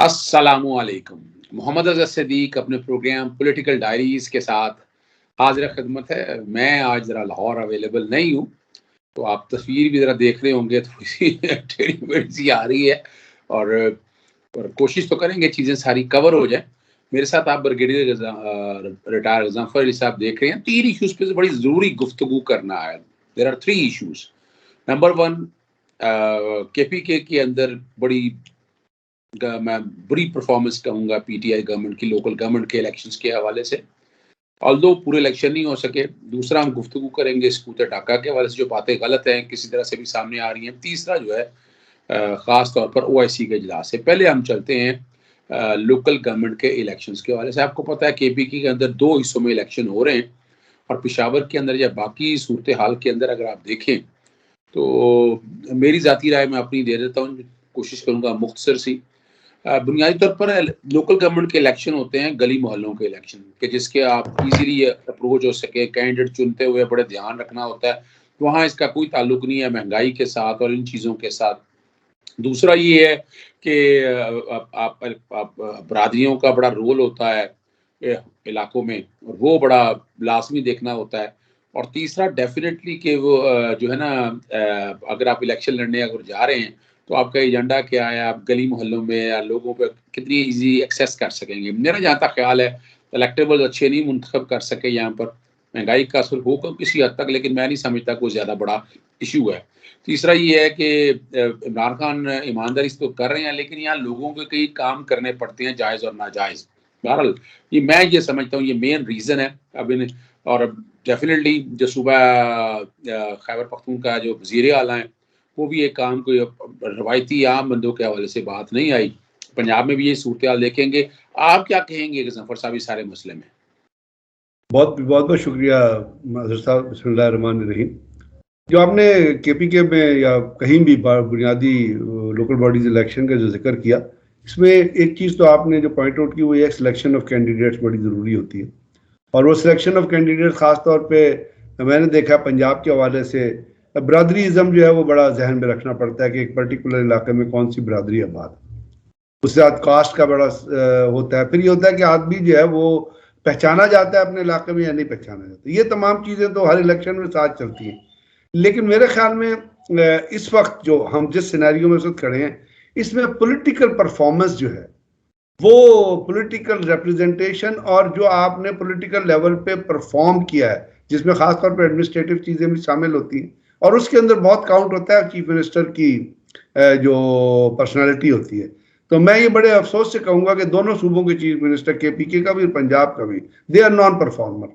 अस्सलामुअलैकुम। मोहम्मद अज़हर सिद्दीक अपने programme political diaries के साथ हाजिर खिदमत है। मैं आज ज़रा लाहौर अवेलेबल नहीं हूँ, तो आप तस्वीर भी ज़रा देख रहे होंगे, थोड़ी सी टेढ़ी-मेढ़ी सी आ रही है और कोशिश तो करेंगे चीज़ें सारी कवर हो जाएँ। मेरे साथ आप ब्रिगेडियर रिटायर्ड गज़नफ़र अली साहब देख रहे हैं। 3 इश्यूज़ पे बड़ी ज़रूरी गुफ्तगू करना है। There are 3 issues. Number 1, KPK के अंदर मैं बुरी परफॉर्मेंस कहूँगा पीटीआई गवर्नमेंट की लोकल गवर्नमेंट के इलेक्शंस के हवाले से, ऑल्दो पूरे इलेक्शन नहीं हो सके। दूसरा, हम गुफ्तगू करेंगे स्कूटर डाका के हवाले से, जो बातें गलत हैं किसी तरह से भी सामने आ रही हैं। तीसरा जो है ख़ास तौर पर ओआईसी के इजलास से पहले हम चलते हैं लोकल गवर्नमेंट के इलेक्शंस के हवाले से। आपको पता है केपीके के अंदर 2 हिस्सों में इलेक्शन हो रहे हैं और पेशावर के अंदर या बाकी सूरत हाल के अंदर अगर आप देखें तो मेरी ज़ाती राय मैं अपनी दे देता हूँ, कोशिश करूँगा मुख्तसर सी। बुनियादी तौर पर लोकल गवर्नमेंट के इलेक्शन होते हैं गली मोहल्लों के इलेक्शन के, जिसके आप इजीली अप्रोच हो सके, कैंडिडेट चुनते हुए बड़े ध्यान रखना होता है। वहाँ इसका कोई ताल्लुक नहीं है महंगाई के साथ और इन चीज़ों के साथ। दूसरा ये है कि आप बरादरियों का बड़ा रोल होता है इलाकों में, और वो बड़ा लाजमी देखना होता है। और तीसरा डेफिनेटली कि वो जो है ना, अगर आप इलेक्शन लड़ने अगर जा रहे हैं तो आपका एजेंडा क्या है, आप गली मोहल्लों में या लोगों पे कितनी इजी एक्सेस कर सकेंगे। मेरा जहाँ तक ख्याल है इलेक्टेबल अच्छे नहीं मुंतखब कर सके यहाँ पर। महंगाई का असर होगा किसी हद तक, लेकिन मैं नहीं समझता कोई ज़्यादा बड़ा इशू है। तीसरा ये है कि इमरान खान ईमानदारी से तो कर रहे हैं, लेकिन यहाँ लोगों के कई काम करने पड़ते हैं जायज़ और नाजायज़। बहरहाल मैं ये समझता हूँ ये मेन रीज़न है। अब इन और डेफिनेटली जो सुबह खैबर पख्तूनख्वा जो वज़ीर आला हैं, वो भी एक काम कोई रवायती आम बंदों के हवाले से बात नहीं आई। पंजाब में भी ये सूरत-हाल देखेंगे। आप क्या कहेंगे गज़नफ़र साहब इस सारे मसले में? बहुत शुक्रिया अज़हर साहब। बिस्मिल्लाहिर्रहमानिर्रहीम। जो आपने केपीके में या कहीं भी बुनियादी लोकल बॉडीज इलेक्शन का जो जिक्र किया, इसमें एक चीज़ तो आपने जो पॉइंट आउट की वो ये सिलेक्शन ऑफ कैंडिडेट्स बड़ी ज़रूरी होती है। और वो सिलेक्शन ऑफ कैंडिडेट ख़ास तौर पे मैंने देखा पंजाब के हवाले से बरादरीज़म जो है वो बड़ा जहन में रखना पड़ता है कि एक पर्टिकुलर इलाके में कौन सी बरादरी आबाद है। उसके साथ कास्ट का बड़ा होता है। फिर ये होता है कि आदमी जो है वो पहचाना जाता है अपने इलाके में या नहीं पहचाना जाता। ये तमाम चीज़ें तो हर इलेक्शन में साथ चलती हैं। लेकिन मेरे ख्याल में इस वक्त जो हम जिस सिनेरियो में इस वक्त खड़े हैं, इसमें पॉलिटिकल परफॉर्मेंस जो है वो पॉलिटिकल रिप्रेजेंटेशन और जो आपने पॉलिटिकल लेवल पे परफॉर्म किया है, जिसमें खासतौर पर एडमिनिस्ट्रेटिव चीज़ें भी शामिल होती हैं, और उसके अंदर बहुत काउंट होता है चीफ मिनिस्टर की जो पर्सनालिटी होती है। तो मैं ये बड़े अफसोस से कहूँगा कि दोनों सूबों के चीफ मिनिस्टर, केपीके का भी और पंजाब का भी, दे आर नॉन परफॉर्मर।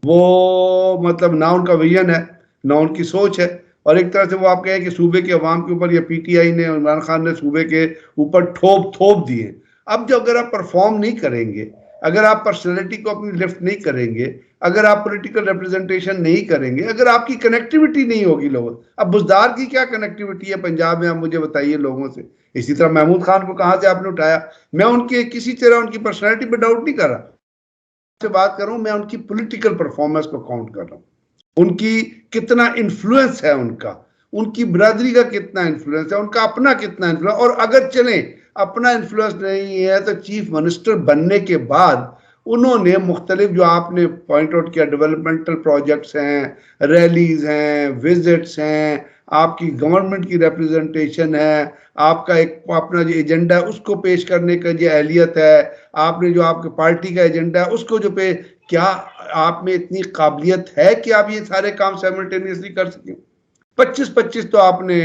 वो मतलब ना उनका विजन है, ना उनकी सोच है, और एक तरह से वो आप कहें कि सूबे के अवाम के ऊपर या पीटीआई ने, इमरान खान ने सूबे के ऊपर थोप दिए। अब जो अगर आप परफॉर्म नहीं करेंगे, अगर आप पर्सनैलिटी को अपनी लिफ्ट नहीं करेंगे, अगर आप पॉलिटिकल रिप्रेजेंटेशन नहीं करेंगे, अगर आपकी कनेक्टिविटी नहीं होगी लोगों, अब बुज़दार की क्या कनेक्टिविटी है पंजाब में, आप मुझे बताइए लोगों से। इसी तरह महमूद खान को कहाँ से आपने उठाया? मैं उनके किसी तरह उनकी पर्सनैलिटी पर डाउट नहीं कर रहा, से बात कर रहा हूँ, मैं उनकी पॉलिटिकल परफॉर्मेंस को काउंट कर रहा हूँ। उनकी कितना इन्फ्लुएंस है, उनकी बरादरी का कितना इन्फ्लुएंस है, उनका अपना कितना इन्फ्लुएंस। और अगर चले अपना इन्फ्लुएंस नहीं है तो चीफ मिनिस्टर बनने के बाद उन्होंने मुख्तलिफ जो आपने पॉइंट आउट किया, डेवलपमेंटल प्रोजेक्ट्स हैं, रैलीज हैं, विजिट्स हैं, आपकी गवर्नमेंट की रिप्रेजेंटेशन है, आपका एक अपना जो एजेंडा है उसको पेश करने का जो अहलियत है, आपने जो आपके पार्टी का एजेंडा है उसको जो पे, क्या आप में इतनी काबिलियत है कि आप ये सारे काम साइमल्टेनियसली कर सकें? 25-25 तो आपने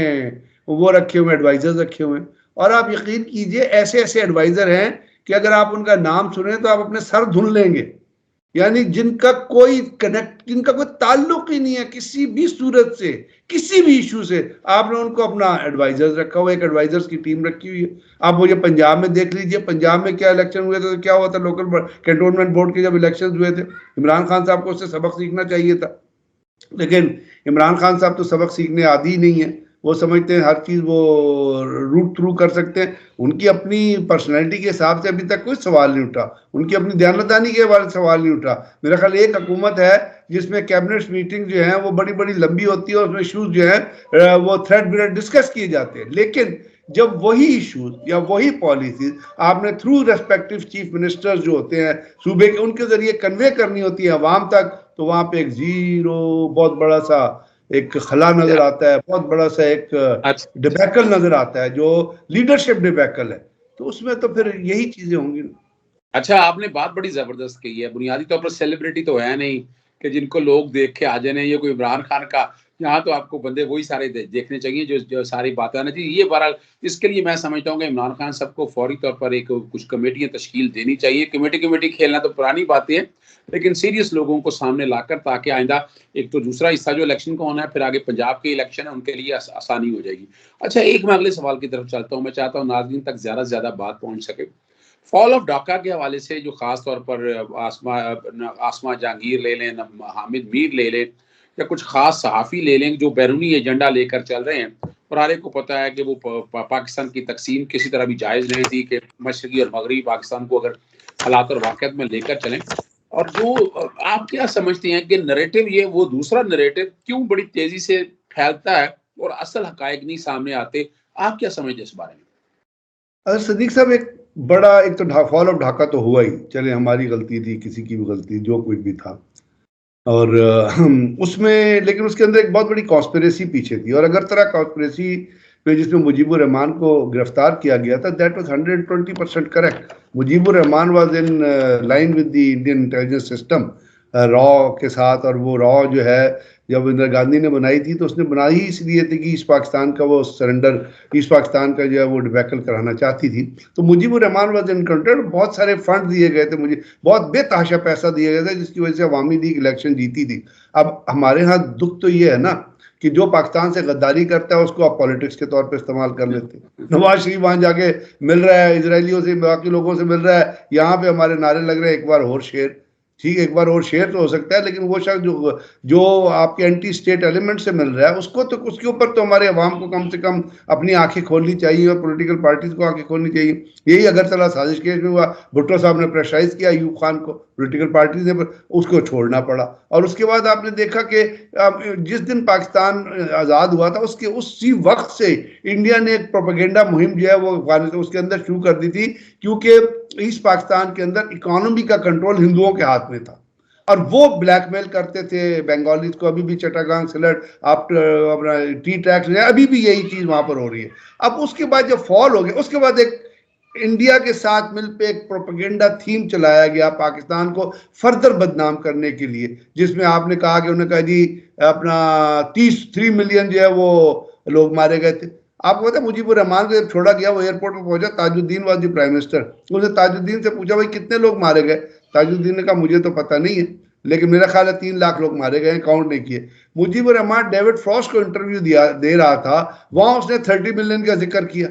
वो रखे हुए, एडवाइजर्स रखे हुए हैं, और आप यकीन कीजिए ऐसे ऐसे एडवाइजर हैं कि अगर आप उनका नाम सुने तो आप अपने सर धुन लेंगे। यानी जिनका कोई ताल्लुक ही नहीं है किसी भी सूरत से, किसी भी इशू से, आपने उनको अपना एडवाइजर्स रखा हुआ, एक एडवाइजर्स की टीम रखी हुई है। आप मुझे पंजाब में देख लीजिए, पंजाब में क्या इलेक्शन हुए थे, तो क्या हुआ था, लोकल कैंटोनमेंट बोर्ड के जब इलेक्शन हुए थे, इमरान खान साहब को उससे सबक सीखना चाहिए था। लेकिन इमरान खान साहब तो सबक सीखने आदी ही नहीं है, वो समझते हैं हर चीज़ वो रूट थ्रू कर सकते हैं। उनकी अपनी पर्सनैलिटी के हिसाब से अभी तक कोई सवाल नहीं उठा, उनकी अपनी दयानतदानी के बारे में सवाल नहीं उठा। मेरा ख्याल एक हुकूमत है जिसमें कैबिनेट मीटिंग जो है वो बड़ी बड़ी लंबी होती है और उसमें इशूज जो है वो थ्रेड बिरेड डिस्कस किए जाते हैं, लेकिन जब वही इश्यूज या वही पॉलिसीज आपने थ्रू रेस्पेक्टिव चीफ मिनिस्टर्स जो होते हैं सूबे के, उनके जरिए कन्वे करनी होती है अवाम तक, तो वहां पे एक जीरो, बहुत बड़ा सा एक खला नजर आता है, बहुत बड़ा सा एक डिबैकल नजर आता है जो लीडरशिप डिबैकल है। तो उसमें तो फिर यही चीजें होंगी। अच्छा, आपने बात बड़ी जबरदस्त कही है। बुनियादी तौर पर सेलिब्रिटी तो है नहीं कि जिनको लोग देख के आ जाने, ये कोई इमरान खान का, यहाँ तो आपको बंदे वही सारे देखने चाहिए जो सारी बातें आना चाहिए। ये बहरहाल इसके लिए मैं समझता हूँ कि इमरान खान सबको फौरी तौर पर एक कुछ कमेटियां तश्कील देनी चाहिए। कमेटी खेलना तो पुरानी बातें हैं, लेकिन सीरियस लोगों को सामने लाकर, ताकि आइंदा एक तो दूसरा हिस्सा जो इलेक्शन का होना है, फिर आगे पंजाब के इलेक्शन है, उनके लिए आसानी हो जाएगी। अच्छा, एक मैं अगले सवाल की तरफ चलता हूँ। मैं चाहता हूँ नाज़रीन तक ज्यादा से ज्यादा बात पहुंच सके। फॉल ऑफ ढाका के हवाले से जो खास तौर पर आसमा जहांगीर ले लें, हामिद मीर ले लें, या कुछ खास सहाफ़ी ले लें जो बैरूनी एजेंडा लेकर चल रहे हैं, और हर एक को पता है कि वो पाकिस्तान की तकसीम किसी तरह भी जायज़ नहीं थी, कि मशरक़ी और मगरबी पाकिस्तान को अगर हालात और वाक़ियात में लेकर चलें। और जो आप क्या समझते हैं कि नरेटिव, ये वो दूसरा नरेटिव क्यों बड़ी तेज़ी से फैलता है और असल हक़ाइक़ नहीं सामने आते? आप क्या समझते हैं इस बारे में? अगर सदीक साहब, एक बड़ा, एक तो फॉल ऑफ ढाका तो हुआ ही, चले हमारी गलती थी, किसी की भी गलती, जो कुछ भी था, और उसमें, लेकिन उसके अंदर एक बहुत बड़ी कॉन्स्पिरेसी पीछे थी। और अगर तरह कॉन्स्पिरेसी पे जिसमें मुजीबुर रहमान को गिरफ्तार किया गया था, that was 120% correct. Mujibur Rahman was in line with the Indian intelligence system, रॉ के साथ। और वो रॉ जो है, जब इंदिरा गांधी ने बनाई थी तो उसने बनाई ही इसलिए थी कि ईस्ट पाकिस्तान का वो सरेंडर, ईस्ट पाकिस्तान का जो है वो डिबैकल कराना चाहती थी। तो मुजीबुर रहमान वाज इनकाउंटेड, बहुत सारे फंड दिए गए थे, मुझे बहुत बेतहाशा पैसा दिया गया था, जिसकी वजह से अवामी लीग इलेक्शन जीती थी। अब हमारे यहाँ दुख तो ये है ना कि जो पाकिस्तान से गद्दारी करता है उसको आप पॉलिटिक्स के तौर पे इस्तेमाल कर लेते हैं। नवाज शरीफ वहां जाके मिल रहा है इजरायलियों से, बाकी लोगों से मिल रहा है, यहाँ पे हमारे नारे लग रहे हैं एक बार और शेर। ठीक है, एक बार और शेयर तो हो सकता है, लेकिन वो शख्स जो आपके एंटी स्टेट एलिमेंट से मिल रहा है, उसको तो, उसके ऊपर तो हमारे अवाम को कम से कम अपनी आंखें खोलनी चाहिए, और पॉलिटिकल पार्टीज को आंखें खोलनी चाहिए। यही अगरतला साजिश केस में हुआ, भुट्टो साहब ने प्रेशराइज किया अयूब खान को, पॉलिटिकल पार्टीज ने, उसको छोड़ना पड़ा। और उसके बाद आपने देखा कि जिस दिन पाकिस्तान आज़ाद हुआ था, उसके उसी वक्त से इंडिया ने एक प्रोपेगेंडा मुहिम जो है वो अफगानिस्तान उसके अंदर शुरू कर दी थी, क्योंकि ईस्ट पाकिस्तान के अंदर इकोनॉमी का कंट्रोल हिंदुओं के हाथ में था, और वो ब्लैकमेल करते थे बंगालीज को। अभी भी चट्टागांग सिलट आप अपना टी टैक्स, अभी भी यही चीज वहां पर हो रही है। अब उसके बाद जब फॉल हो गया, उसके बाद एक इंडिया के साथ मिल पे एक प्रोपेगेंडा थीम चलाया गया पाकिस्तान को फर्दर बदनाम करने के लिए, जिसमें आपने कहा कि उन्होंने कहा जी अपना 3 मिलियन जो है वो लोग मारे गए थे। आपको पता है मुजीबुर रहमान को जब छोड़ा गया, वो एयरपोर्ट पर पहुंचा, Tajuddin was the prime minister, उसने ताजुद्दीन से पूछा भाई कितने लोग मारे गए? ताजुद्दीन ने कहा मुझे तो पता नहीं है, लेकिन मेरा ख्याल है 3 लाख लोग मारे गए, काउंट नहीं किए। मुजीबुर रहमान डेविड फ्रॉस्ट को इंटरव्यू दे रहा था, वहां उसने 30 मिलियन का जिक्र किया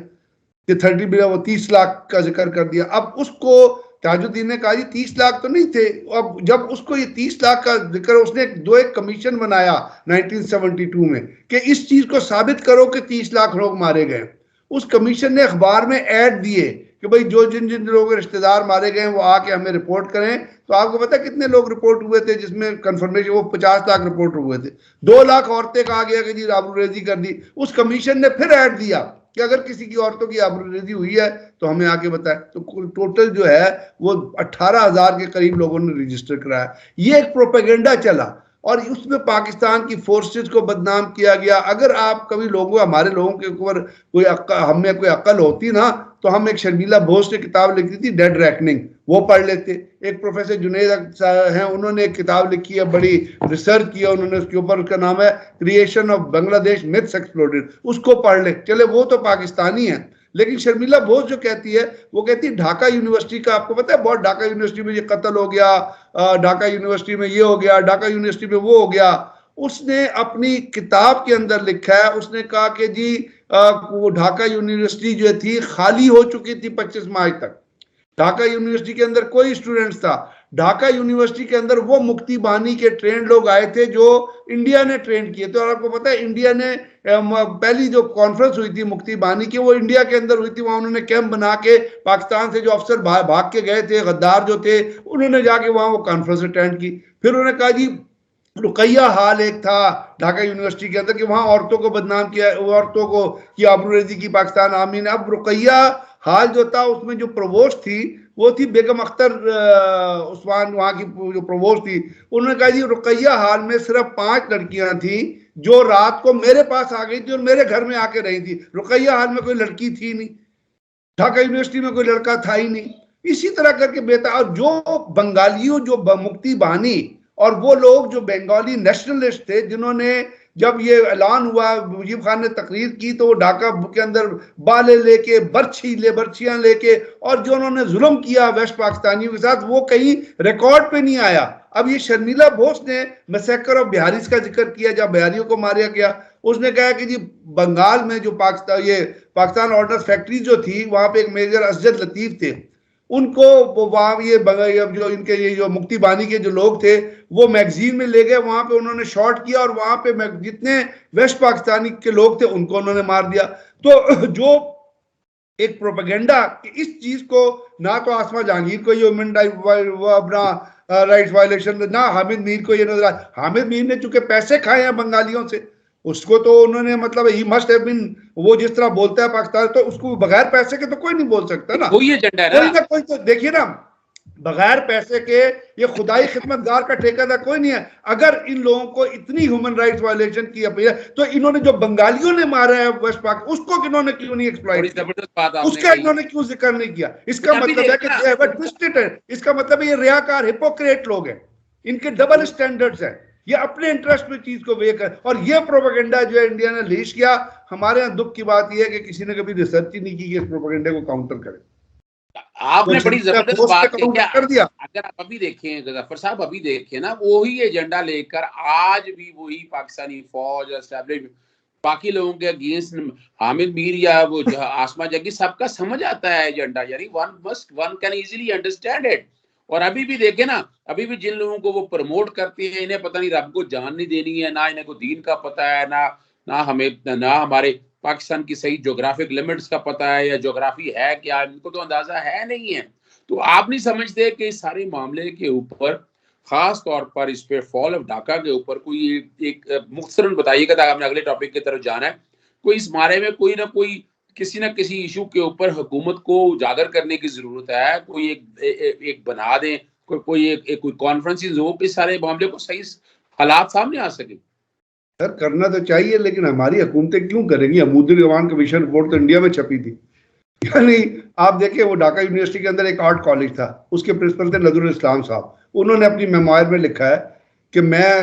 कि 30 मिलियन, वो 30 लाख का जिक्र कर दिया। अब उसको ताजुद्दीन ने कहा जी 30 लाख तो नहीं थे। अब जब उसको ये 30 लाख का जिक्र, उसने एक कमीशन बनाया 1972 में कि इस चीज को साबित करो कि 30 लाख लोग मारे गए। उस कमीशन ने अखबार में ऐड दिए कि भाई जो जिन जिन लोगों के रिश्तेदार मारे गए वो आके हमें रिपोर्ट करें। तो आपको पता है कितने लोग रिपोर्ट हुए थे जिसमें कंफर्मेशन, वो 50 लाख रिपोर्ट हुए थे। 2 लाख औरतें कहा गया कि जी आबरूरेजी कर दी। उस कमीशन ने फिर ऐड दिया कि अगर किसी की औरतों की आबरूरेजी हुई है तो हमें आके बताएं। तो टोटल जो है वो 18,000 के करीब लोगों ने रजिस्टर कराया। ये एक प्रोपेगेंडा चला और उसमें पाकिस्तान की फोर्सेस को बदनाम किया गया। अगर आप कभी हमारे लोगों के ऊपर कोई हमें कोई अक्ल होती ना, तो हम एक शर्मिला बोस ने किताब लिखी थी डेड रैकनिंग, वो पढ़ लेते। एक प्रोफेसर जुनेद हैं, उन्होंने एक किताब लिखी है, बड़ी रिसर्च किया उन्होंने उसके ऊपर, उसका नाम है creation of Bangladesh myths exploded, उसको पढ़ ले। चले वो तो पाकिस्तानी है, लेकिन शर्मिला बोस जो कहती है, वो कहती है ढाका यूनिवर्सिटी का, आपको पता है बहुत ढाका यूनिवर्सिटी में ये कत्ल हो गया, ढाका यूनिवर्सिटी में ये हो गया, ढाका यूनिवर्सिटी में वो हो गया। उसने अपनी किताब के अंदर लिखा है, उसने कहा कि जी वो ढाका यूनिवर्सिटी जो थी खाली हो चुकी थी 25 मार्च तक। ढाका यूनिवर्सिटी के अंदर कोई स्टूडेंट्स था। ढाका यूनिवर्सिटी के अंदर वो मुक्ति बानी के ट्रेन लोग आए थे जो इंडिया ने ट्रेन किए थे। और आपको पता है इंडिया ने पहली जो कॉन्फ्रेंस हुई थी मुक्ति बानी की, वो इंडिया के अंदर हुई थी। वहां उन्होंने कैंप बना के पाकिस्तान से जो अफसर भाग के गए थे, गद्दार जो थे, उन्होंने जाके वहां वो कॉन्फ्रेंस अटेंड की। फिर उन्होंने कहा जी रुकैया हाल एक था ढाका यूनिवर्सिटी के अंदर कि वहां औरतों को बदनाम किया, औरतों को की आबरूरेजी की पाकिस्तान आर्मी ने। अब रुकैया हाल जो था उसमें जो प्रोवोस्ट थी वो थी बेगम अख्तर उस्मान, वहां की जो प्रोवोस्ट थी, उन्होंने कहा जी रुकैया हाल में सिर्फ 5 लड़कियां थी जो रात को मेरे पास आ गई थी और मेरे घर में आके रही थी। रुकैया हाल में कोई लड़की थी नहीं, ढाका यूनिवर्सिटी में कोई लड़का था ही नहीं। इसी तरह करके बेहतर। और जो बंगालियों जो मुक्ति बानी और वो लोग जो बंगाली नेशनलिस्ट थे जिन्होंने जब ये ऐलान हुआ, मुजीब खान ने तकरीर की तो वो ढाका के अंदर बाले लेके बर्छियां लेके और जो उन्होंने जुल्म किया वेस्ट पाकिस्तानियों के साथ वो कहीं रिकॉर्ड पे नहीं आया। अब ये शर्मिला बोस ने मैसेकर ऑफ बिहारीज का जिक्र किया जब बिहारियों को मारा गया। उसने कहा कि जी बंगाल में जो पाकिस्तान ऑर्डर्स फैक्ट्री जो थी वहां पे एक मेजर असजद लतीफ थे, उनको वहां ये जो इनके ये जो मुक्ति बानी के जो लोग थे वो मैगजीन में ले गए, वहां पे उन्होंने शॉट किया और वहां पे जितने वेस्ट पाकिस्तानी के लोग थे उनको उन्होंने मार दिया। तो जो एक प्रोपेगेंडा इस चीज को ना तो आसमा जहांगीर को ये ह्यूमन अपना राइट्स वायलेशन, ना हामिद मीर को ये नजर आया। हामिद मीर ने चूंकि पैसे खाए हैं बंगालियों से, उसको तो उन्होंने मतलब ही मस्ट हैव बीन, वो जिस तरह बोलता है पाकिस्तान तो उसको बगैर पैसे के तो कोई नहीं बोल सकता ना। वही एजेंडा है कोई ना। ना कोई तो देखिए ना, बगैर पैसे के ये खुदाई खिदमतगार का ठेकेदार कोई नहीं है। अगर इन लोगों को इतनी ह्यूमन राइट्स वायलेशन की अपील है तो इन्होंने जो बंगालियों ने मारा है वेस्ट पाक, उसको इन्होंने क्यों नहीं बड़ी एक्सप्लॉइट किया, जबरदस्त बात आपने उसका कही। इन्होंने क्यों जिक्र नहीं किया? इसका अभी मतलब है कि देखना ट्विस्टेड है। इसका मतलब है ये रियाकार हिपोक्रेट लोग हैं, इनके डबल स्टैंडर्ड्स हैं, ये अपने इंटरेस्ट में चीज को वे कर। और ये प्रोपेगेंडा जो है इंडिया ने लीज किया। हमारे यहाँ दुख की बात यह है कि किसी ने कभी रिसर्च ही नहीं की कि इस प्रोपेगेंडा को काउंटर करे। आपने बड़ी जबरदस्त बात कही। कर दिया। अगर आप अभी देखें जफर साहब, अभी देखें ना, वही एजेंडा लेकर आज भी वही पाकिस्तानी फौज एस्टैब्लिश बाकी लोगों के अगेंस्ट हामिद मीर या वो आसमा जगी, सबका समझ आता है एजेंडा, यानी one can easily understand it. और अभी भी देखे ना, अभी भी जिन लोगों को वो प्रमोट करते हैं, इन्हें पता नहीं रब को जान नहीं देनी है, ना इन्हें को दीन का पता है, ना हमें, ना हमारे पाकिस्तान की सही ज्योग्राफिक लिमिट्स का पता है, या ज्योग्राफी है क्या, इनको तो अंदाजा है नहीं है। तो आप नहीं समझते कि इस सारे मामले के ऊपर, खास तौर पर इस पे फॉल ऑफ ढाका के ऊपर कोई एक मुख्तसरन बताइएगा ताकि हमने अगले टॉपिक की तरफ जाना है। कोई इस बारे में कोई ना कोई किसी ना किसी इशू के ऊपर हुकूमत को उजागर करने की जरूरत है। कोई एक बना दें, कोई कॉन्फ्रेंसेस हो कि सारे मामले को सही हालात सामने आ सके। सर करना तो चाहिए, लेकिन हमारी हुकूमतें क्यों करेंगी? अमूदुल रहमान कमीशन रिपोर्ट तो इंडिया में छपी थी। यानी आप देखिए वो ढाका यूनिवर्सिटी के अंदर एक आर्ट कॉलेज था, उसके प्रिंसिपल थे नजरुल इस्लाम साहब। उन्होंने अपनी मेमोयर में लिखा है कि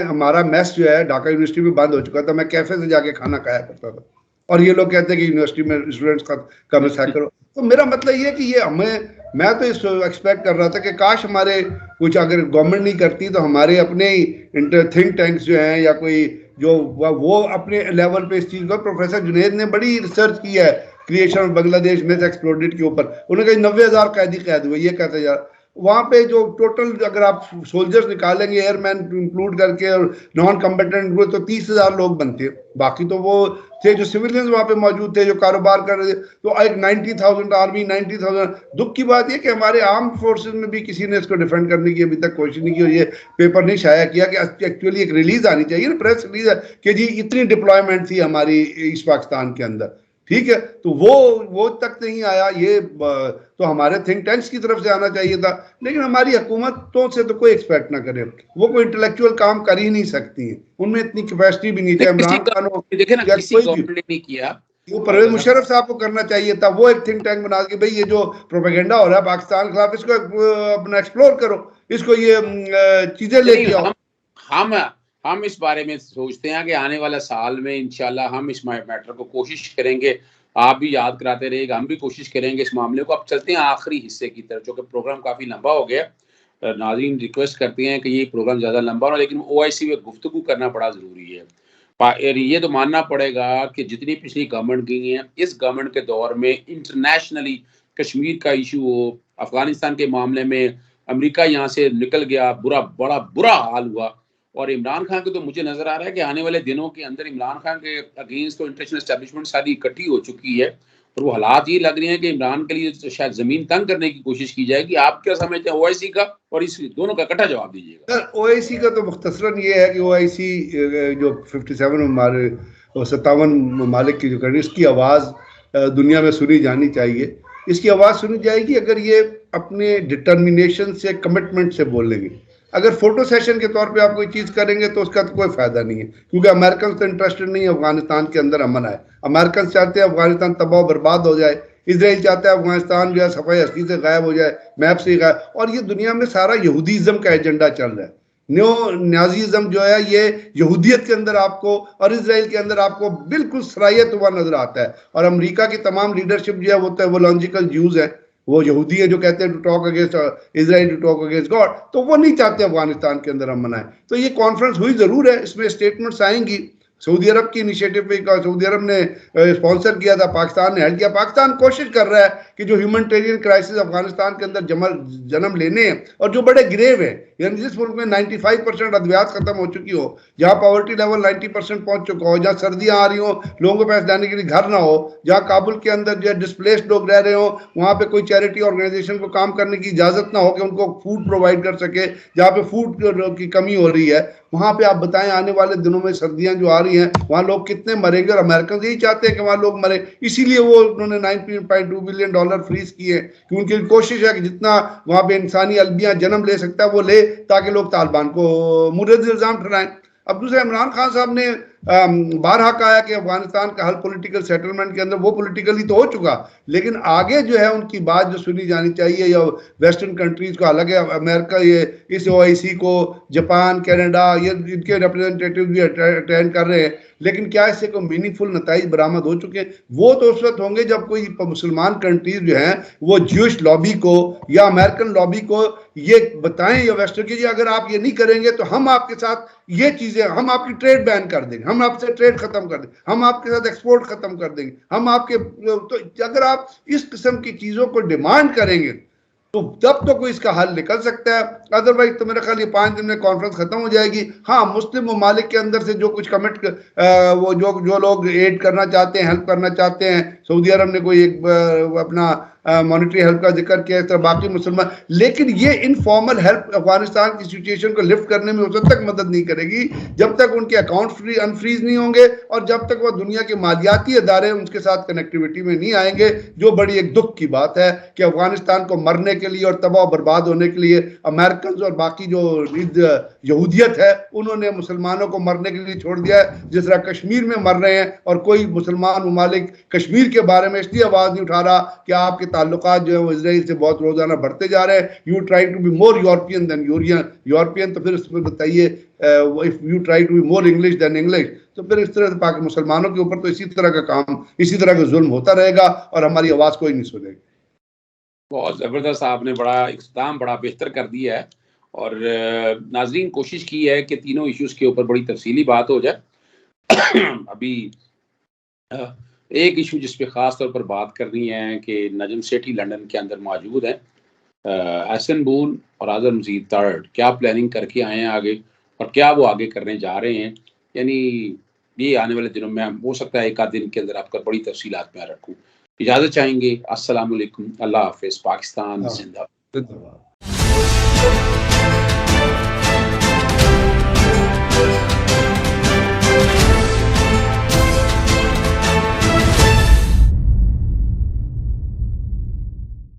हमारा मेस जो है ढाका यूनिवर्सिटी में बंद हो चुका था, मैं कैफे से जाके खाना खाया करता था, और ये लोग कहते हैं कि यूनिवर्सिटी में स्टूडेंट्स का मैसेज करो। तो मेरा मतलब ये कि ये मैं तो इस एक्सपेक्ट कर रहा था कि काश हमारे कुछ, अगर गवर्नमेंट नहीं करती तो हमारे अपने थिंक टैंक्स जो हैं या कोई जो वो अपने लेवल पे इस चीज को, प्रोफेसर जुनेद ने बड़ी रिसर्च की है क्रिएशन ऑफ बांग्लादेश में एक्सप्लोडेड के ऊपर। उन्होंने कहा 90,000 कैदी कैद हुए, ये कहते यार वहां पे जो टोटल अगर आप सोल्जर्स निकालेंगे एयरमैन इंक्लूड करके और नॉन कम्बेटेंट हुए तो 30,000 लोग बनते। बाकी तो वो थे जो सिविलियंस वहां पे मौजूद थे जो कारोबार कर रहे थे। तो एक 90,000 आर्मी, 90,000। दुख की बात यह कि हमारे आर्म फोर्सेज में भी किसी ने इसको डिफेंड करने की अभी तक कोशिश नहीं की, और ये पेपर नहीं शाया किया कि एक्चुअली एक रिलीज आनी चाहिए ना, प्रेस रिलीज है कि जी इतनी डिप्लॉयमेंट थी हमारी इस पाकिस्तान के अंदर, ठीक है। तो वो तक नहीं आया। ये तो हमारे थिंक टैंक्स की तरफ से आना चाहिए था, लेकिन हमारी हुकूमतों से तो कोई एक्सपेक्ट ना करे। वो कोई इंटेलेक्चुअल काम कर ही नहीं सकती है, उनमें इतनी कैपेसिटी भी नहीं थी। इमरान खान हो देखे ना, या किसी कोई गवर्नमेंट ने नहीं किया। वो परवेज मुशर्रफ साहब को करना चाहिए था। वो एक थिंक टैंक बना के भाई ये जो प्रोपेगेंडा हो रहा है पाकिस्तान के खिलाफ, इसको अपना एक्सप्लोर करो, इसको ये चीजें लेके आओ। हम इस बारे में सोचते हैं कि आने वाला साल में इंशाल्लाह हम इस मैटर को कोशिश करेंगे। आप भी याद कराते रहेगा, हम भी कोशिश करेंगे इस मामले को। अब चलते हैं आखिरी हिस्से की तरफ, जो कि प्रोग्राम काफ़ी लंबा हो गया। नाज़रीन रिक्वेस्ट करते हैं कि ये प्रोग्राम ज़्यादा लंबा हो, लेकिन OIC में गुफ्तगू करना बड़ा ज़रूरी है। ये तो मानना पड़ेगा कि जितनी पिछली गवर्नमेंट गई हैं, इस गवर्नमेंट के दौर में इंटरनेशनली कश्मीर का इशू हो, अफगानिस्तान के मामले में अमेरिका यहाँ से निकल गया, बड़ा बुरा हाल हुआ, और इमरान खान को तो मुझे नजर आ रहा है कि आने वाले दिनों के अंदर इमरान खान के अगेंस्ट तो इंटरनेशनल एस्टेब्लिशमेंट सारी इकट्ठी हो चुकी है और वो हालात ये लग रहे हैं कि इमरान के लिए तो शायद जमीन तंग करने की कोशिश की जाएगी। आप क्या समझते हैं ओआईसी का, और इस दोनों का इकट्ठा जवाब दीजिएगा। सर ओआईसी का तो मुख्तसरन ये है कि ओआईसी जो 57 हमारे 57 ममालिक की जो करनी, इसकी आवाज़ दुनिया में सुनी जानी चाहिए। इसकी आवाज़ सुनी जाएगी अगर ये अपने डिटर्मिनेशन से, कमिटमेंट से बोलेंगे। अगर फोटो सेशन के तौर पे आप कोई चीज़ करेंगे तो उसका तो कोई फ़ायदा नहीं है, क्योंकि अमेरिकन तो इंटरेस्टेड नहीं है अफगानिस्तान के अंदर अमन आए। अमेरिकन चाहते हैं अफगानिस्तान तबाह बर्बाद हो जाए, इसराइल चाहता है अफगानिस्तान जो है सफाई हस्ती से गायब हो जाए, मैप से गायब। और ये दुनिया में सारा यहूदीज़म का एजेंडा चल रहा है। न्यो नाजीज़म जो है ये यहूदियत के अंदर आपको और इसराइल के अंदर आपको बिल्कुल सरायत हुआ नजर आता है। और अमेरिका की तमाम लीडरशिप जो है वो तो वो लॉजिकल ज्यूज है, वो यहूदी है जो कहते हैं to talk against Israel, to talk against God, तो वो नहीं चाहते अफगानिस्तान के अंदर अमन आए। तो ये कॉन्फ्रेंस हुई जरूर है, इसमें स्टेटमेंट्स आएंगी। सऊदी अरब की इनिशिएटिव पे, सऊदी अरब ने स्पॉन्सर किया था, पाकिस्तान ने हेल्प किया। पाकिस्तान कोशिश कर रहा है कि जो ह्यूमैनिटेरियन क्राइसिस अफगानिस्तान के अंदर जन्म लेने हैं और जो बड़े ग्रेव है, यानी जिस मुल्क में 95% अद्वियात खत्म हो चुकी हो, जहाँ पॉवर्टी लेवल 90% पहुंच चुका हो, जहाँ सर्दियाँ आ रही हो, लोगों के पास जाने के लिए घर ना हो, जहाँ काबुल के अंदर जो डिस्प्लेस्ड लोग रह रहे हो, वहाँ पे कोई चैरिटी ऑर्गेनाइजेशन को काम करने की इजाजत ना हो कि उनको फूड प्रोवाइड कर सके, जहाँ पे फूड की कमी हो रही है, वहां पे आप बताएं आने वाले दिनों में सर्दियां जो आ रही हैं वहां लोग कितने मरेंगे। और अमेरिकन यही चाहते हैं कि वहां लोग मरे, इसीलिए वो उन्होंने $9.2 बिलियन फ्रीज किए कि उनकी कोशिश है कि जितना वहां पे इंसानी अलबियां जन्म ले सकता है वो ले, ताकि लोग तालिबान को मुर्द इल्जाम ठहराएं। अब दूसरा, इमरान खान साहब ने बारहा कहा कि अफगानिस्तान का हल पॉलिटिकल सेटलमेंट के अंदर, वो पॉलिटिकली तो हो चुका, लेकिन आगे जो है उनकी बात जो सुनी जानी चाहिए, या वेस्टर्न कंट्रीज को, हालांकि अमेरिका ये इस ओआईसी को जापान, कनाडा, ये इनके रिप्रेजेंटेटिव भी अटेंड कर रहे हैं, लेकिन क्या इससे कोई मीनिंगफुल नताइज बरामद हो चुके हैं? वो तो उस वक्त होंगे जब कोई मुसलमान कंट्रीज जो हैं वो ज्यूश लॉबी को या अमेरिकन लॉबी को ये बताएं, या वेस्टर्न की, अगर आप ये नहीं करेंगे तो हम आपके साथ ये चीजें, हम आपकी ट्रेड बैन कर देंगे, हम आपसे ट्रेड खत्म कर देंगे, हम आपके साथ एक्सपोर्ट खत्म कर देंगे, हम आपके, तो अगर आप इस किस्म की चीजों को डिमांड करेंगे तो तब तो कोई इसका हल निकल सकता है। अदरवाइज तो मेरा ख्याल ये 5 दिन में कॉन्फ्रेंस खत्म हो जाएगी। हाँ, मुस्लिम ममालिक के अंदर से जो कुछ कमिट, वो जो लोग एड करना चाहते हैं, हेल्प करना चाहते हैं, सऊदी अरब ने कोई एक अपना मॉनेटरी हेल्प का जिक्र किया, इस तरह बाकी मुसलमान, लेकिन ये इनफॉर्मल हेल्प अफगानिस्तान की सिचुएशन को लिफ्ट करने में उस तक मदद नहीं करेगी जब तक उनके अकाउंट अनफ्रीज नहीं होंगे और जब तक वह दुनिया के मालियाती अदारे उनके साथ कनेक्टिविटी में नहीं आएंगे। जो बड़ी एक दुख की बात है कि अफगानिस्तान को मरने के लिए और तबाह बर्बाद होने के लिए अमेरिकन और बाकी जो यहूदियत है उन्होंने मुसलमानों को मरने के लिए छोड़ दिया है, जिस तरह कश्मीर में मर रहे हैं। और कोई मुसलमान ममालिक कश्मीर के बारे में इसलिए आवाज नहीं उठा रहा कि आपके ताल्लुकात जो है वो इजराइल से बहुत रोजाना बढ़ते जा रहे हैं। You try to be more European than European, तो फिर इसमें बताइए, if you try to be more English than English, तो फिर इस तरह पाक मुसलमानों के ऊपर तो इसी तरह का काम, इसी तरह का जुल्म होता रहेगा और हमारी आवाज कोई नहीं सुनेगी। बहुत ज़बरदस्त, आपने बड़ा इख्तिताम बड़ा बेहतर कर दिया है। और नाजरीन, कोशिश की है कि तीनों इश्यूज़ के ऊपर बड़ी तफसीली बात हो जाए। अभी एक इशू जिस पे ख़ास तौर पर बात करनी है कि नजम सेठी लंदन के अंदर मौजूद हैं, एहसन बून और आज़म मजीद थर्ड क्या प्लानिंग करके आए हैं आगे, और क्या वो आगे करने जा रहे हैं। यानी ये आने वाले दिनों में हो सकता है एक आध दिन के अंदर आपका बड़ी तफसीलात में रखूँ। इजाज़त चाहेंगे। अस्सलाम वालेकुम, अल्लाह हाफ़िज़, पाकिस्तान जिंदाबाद।